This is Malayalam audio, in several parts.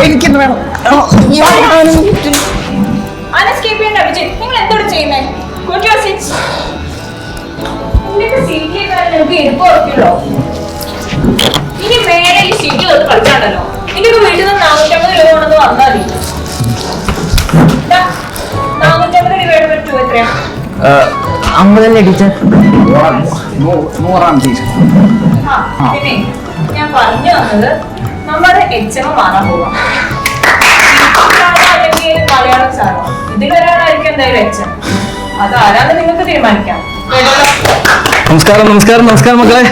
എനിക്കെന്ന് വേണം. നിങ്ങൾ എന്തോട് ചെയ്യുന്നേ? ഇനി മേലെ ഈ സീറ്റ് കളിച്ചാണ്ടല്ലോ. നിന്റെ വീട്ടിൽ നിന്ന് 450 രൂപ കൊണ്ടു വന്നാൽ മതി. 450 രൂപയുടെ പറ്റൂ എത്രയാ? 50 ടീച്ചർ. 100 ടീച്ചർ. പിന്നെ ഞാൻ പറഞ്ഞു വന്നത് നമ്മുടെ എക്സാം മാറാൻ പോവാം. അല്ലെങ്കിൽ മലയാളം സാറോ ഇതിലൊരാളായിരിക്കും എന്തായാലും എക്സാം. അത് ആരാന്ന് നിങ്ങൾക്ക് തീരുമാനിക്കാം. നമസ്കാരം നമസ്കാരം നമസ്കാരം മക്കളെ.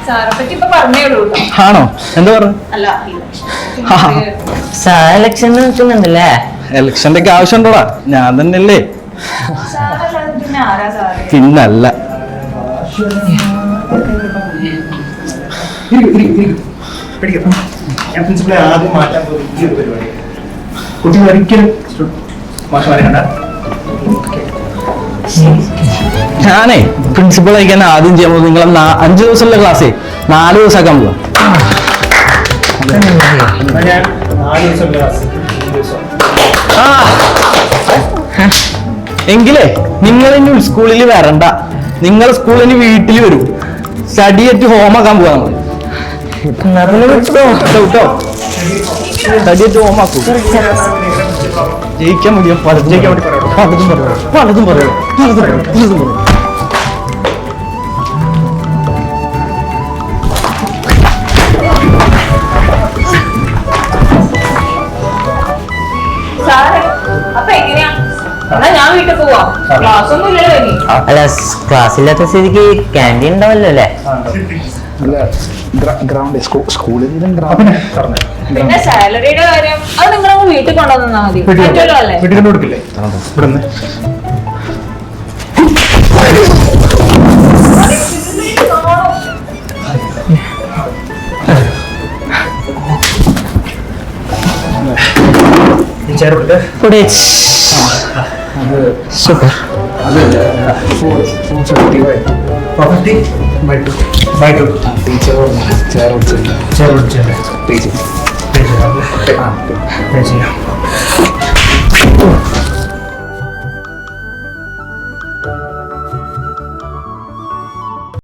സാറെ പറ്റി ഇപ്പൊ പറഞ്ഞേ ഉള്ളൂ. ആണോ? എന്താ പറഞ്ഞു? അല്ല ഇലക്ഷൻ നിൽക്കുന്നുണ്ടല്ലേ? ഇലക്ഷന്റെ ഒക്കെ ആവശ്യമുണ്ടോടാ? ഞാൻ തന്നെയല്ലേ. പിന്നെ ആരാ സാറേ? പിന്നല്ല. ഞാൻ പ്രിൻസിപ്പളെ ആദ്യം മാറ്റാൻ പോകുന്ന ഈ ഒരു പരിപാടി കുട്ടികൾ ഒരിക്കലും മാഷമാരെ കണ്ട ഞാനേ പ്രിൻസിപ്പൾ ആയിക്കാൻ ആദ്യം ചെയ്യാൻ പോകുന്നത് നിങ്ങളെ 5 ദിവസമുള്ള ക്ലാസ്സേ 4 ദിവസമാക്കാൻ പോവാ. ഞാൻ 4 ദിവസം ക്ലാസ് എങ്കിലേ നിങ്ങൾ ഇനി സ്കൂളിൽ വരണ്ട. നിങ്ങൾ സ്കൂളിന് വീട്ടിൽ വരും. സ്റ്റഡി അറ്റ് ഹോം ആക്കാൻ പോവാ. സ്റ്റഡി അറ്റ് ഹോം ആക്കൂ. ജയിക്കാൻ മതിയോ? ജയിക്കാൻ വേണ്ടി പലതും പറയൂ. സാറേ അപ്പൊ എങ്ങനെയാ? എന്നാ ഞാൻ വീട്ടിൽ പോവാ. ക്ലാസ് ഒന്നും ഇല്ലല്ലോ ഇനി. അല്ല ക്ലാസ് ഇല്ലാത്ത സ്ഥിതിക്ക് ക്യാൻറ്റീൻ ഉണ്ടാവല്ലോ അല്ലേ? പിന്നെ സാലറിയുടെ കാര്യം അത് നിങ്ങളങ്ങ് വീട്ടിൽ കൊണ്ടുവന്നാ മതി. പറ്റുമല്ലോ അല്ലേ? വീട്ടിൽ കൊണ്ട് കൊടുക്കില്ലേ? ഇവിടെ നിന്ന് സൂപ്പർ. ടീച്ചർ